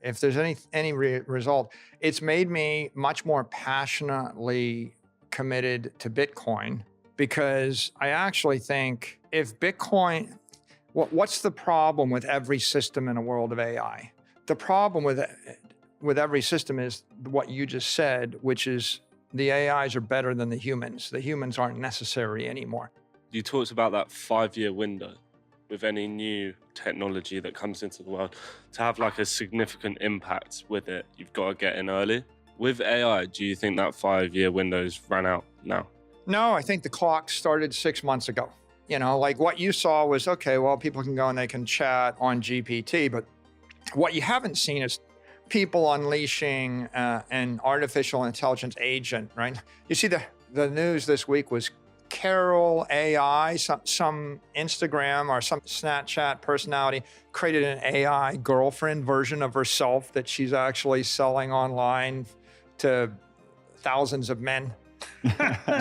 if there's any result, it's made me much more passionately committed to Bitcoin because I actually think if Bitcoin, what's the problem with every system in a world of AI? The problem with every system is what you just said, which is the AIs are better than the humans. The humans aren't necessary anymore. You talked about that 5-year window with any new technology that comes into the world to have like a significant impact with it. You've got to get in early. With AI, do you think that 5-year window's ran out now? No, I think the clock started 6 months ago. You know, like what you saw was, okay, well, people can go and they can chat on GPT, but what you haven't seen is people unleashing an artificial intelligence agent, right? You see the news this week was Carol AI, some Instagram or some Snapchat personality created an AI girlfriend version of herself that she's actually selling online to thousands of men.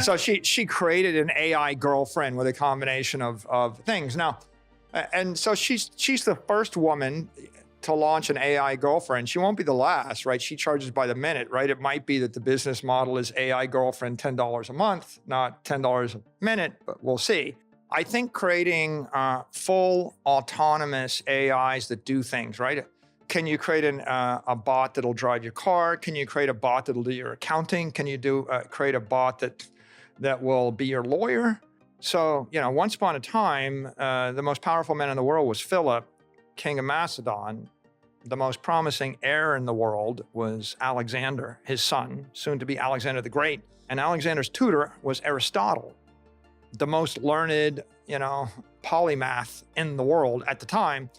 So she created an AI girlfriend with a combination of things. Now, and so she's the first woman to launch an AI girlfriend. She won't be the last, right? She charges by the minute, right? It might be that the business model is AI girlfriend $10 a month, not $10 a minute, but we'll see. I think creating full autonomous AIs that do things, right? Can you create a bot that'll drive your car? Can you create a bot that'll do your accounting? Can you create a bot that will be your lawyer? So, you know, once upon a time, the most powerful man in the world was Philip, king of Macedon. The most promising heir in the world was Alexander, his son, soon to be Alexander the Great. And Alexander's tutor was Aristotle, the most learned, you know, polymath in the world at the time.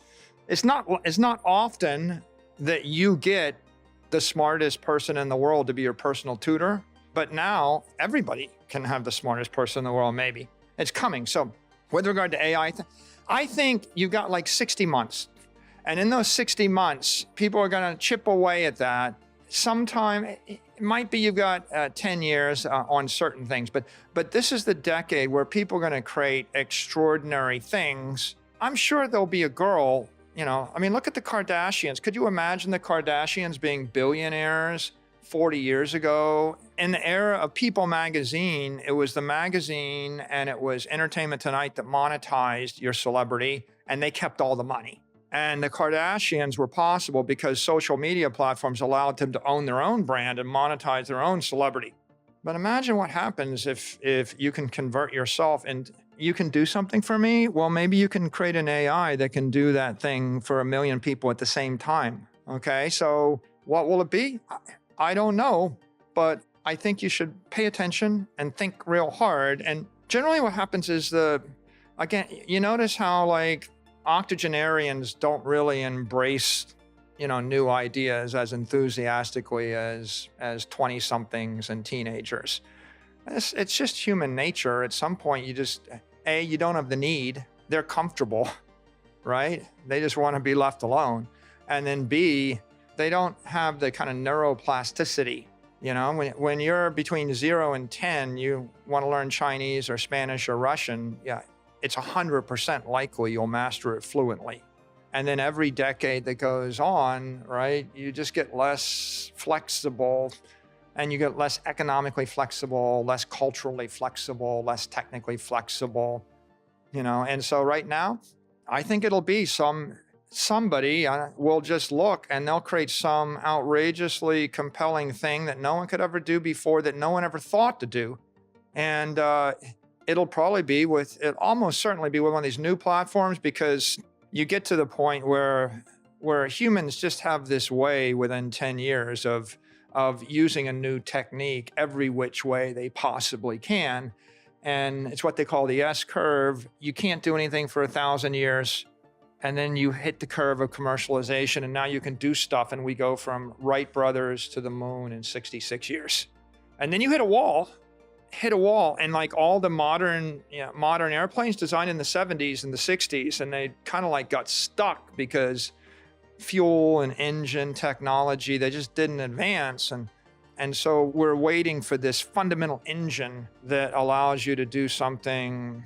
It's not often that you get the smartest person in the world to be your personal tutor, but now everybody can have the smartest person in the world, maybe. It's coming. So with regard to AI, I think you've got like 60 months. And in those 60 months, people are going to chip away at that. Sometime, it might be you've got 10 years on certain things, but this is the decade where people are going to create extraordinary things. I'm sure there'll be a girl, you know, I mean, look at the Kardashians. Could you imagine the Kardashians being billionaires 40 years ago? In the era of People magazine, it was the magazine and it was Entertainment Tonight that monetized your celebrity, and they kept all the money. And the Kardashians were possible because social media platforms allowed them to own their own brand and monetize their own celebrity. But imagine what happens if you can convert yourself and you can do something for me. Well, maybe you can create an AI that can do that thing for 1 million people at the same time. Okay, so what will it be? I don't know, but I think you should pay attention and think real hard. And generally what happens is again, you notice how like octogenarians don't really embrace, you know, new ideas as enthusiastically as 20-somethings and teenagers. It's just human nature. At some point, you don't have the need. They're comfortable, right? They just want to be left alone. And then B, they don't have the kind of neuroplasticity. You know, when you're between 0 and 10, you want to learn Chinese or Spanish or Russian, yeah, it's 100% likely you'll master it fluently. And then every decade that goes on, right, you just get less flexible and you get less economically flexible, less culturally flexible, less technically flexible, you know. And so right now, I think it'll be somebody will just look and they'll create some outrageously compelling thing that no one could ever do before, that no one ever thought to do. And it'll almost certainly be with one of these new platforms, because you get to the point where humans just have this way within 10 years of using a new technique every which way they possibly can. And it's what they call the S curve. You can't do anything for 1,000 years. And then you hit the curve of commercialization, and now you can do stuff. And we go from Wright brothers to the moon in 66 years. And then you hit a wall, and like all the modern airplanes designed in the 70s and the 60s, and they kind of like got stuck because fuel and engine technology, they just didn't advance. And so we're waiting for this fundamental engine that allows you to do something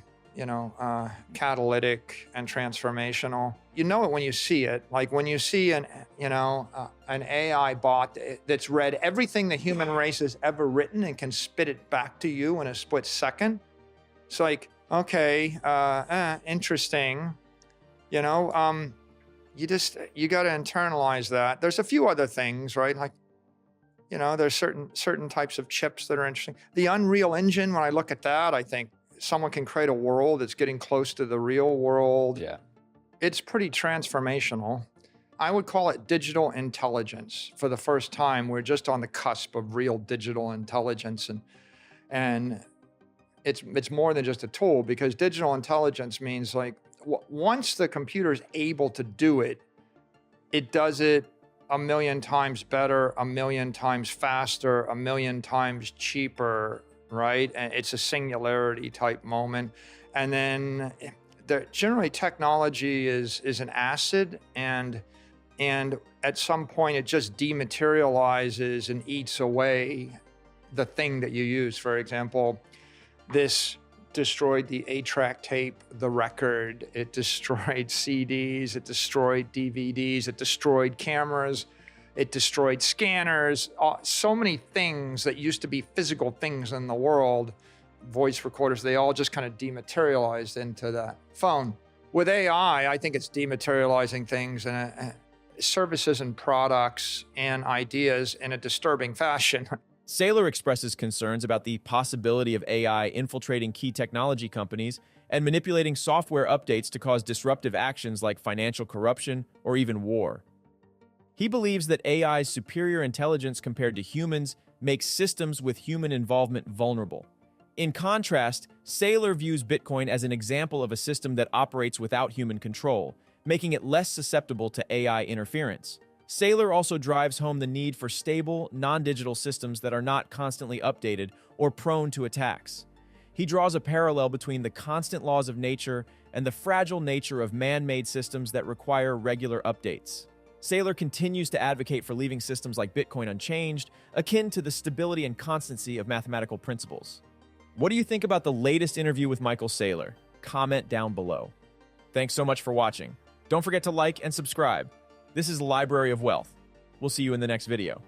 catalytic and transformational. You know it when you see it. Like when you see an AI bot that's read everything the human race has ever written and can spit it back to you in a split second. It's like, okay, interesting. You got to internalize that. There's a few other things, right? Like, there's certain types of chips that are interesting. The Unreal Engine, when I look at that, I think someone can create a world that's getting close to the real world. Yeah. It's pretty transformational. I would call it digital intelligence. For the first time, we're just on the cusp of real digital intelligence. And it's more than just a tool, because digital intelligence means like once the computer is able to do it, it does it 1,000,000 times better, 1,000,000 times faster, 1,000,000 times cheaper, right? And it's a singularity type moment. And then generally technology is an acid, and at some point it just dematerializes and eats away the thing that you use. For example, this destroyed the 8-track tape, the record. It destroyed CDs, it destroyed DVDs, it destroyed cameras, it destroyed scanners. So many things that used to be physical things in the world, voice recorders, they all just kind of dematerialized into that phone. With AI, I think it's dematerializing things and services and products and ideas in a disturbing fashion. Saylor expresses concerns about the possibility of AI infiltrating key technology companies and manipulating software updates to cause disruptive actions like financial corruption or even war. He believes that AI's superior intelligence compared to humans makes systems with human involvement vulnerable. In contrast, Saylor views Bitcoin as an example of a system that operates without human control, making it less susceptible to AI interference. Saylor also drives home the need for stable, non-digital systems that are not constantly updated or prone to attacks. He draws a parallel between the constant laws of nature and the fragile nature of man-made systems that require regular updates. Saylor continues to advocate for leaving systems like Bitcoin unchanged, akin to the stability and constancy of mathematical principles. What do you think about the latest interview with Michael Saylor? Comment down below. Thanks so much for watching. Don't forget to like and subscribe. This is Library of Wealth. We'll see you in the next video.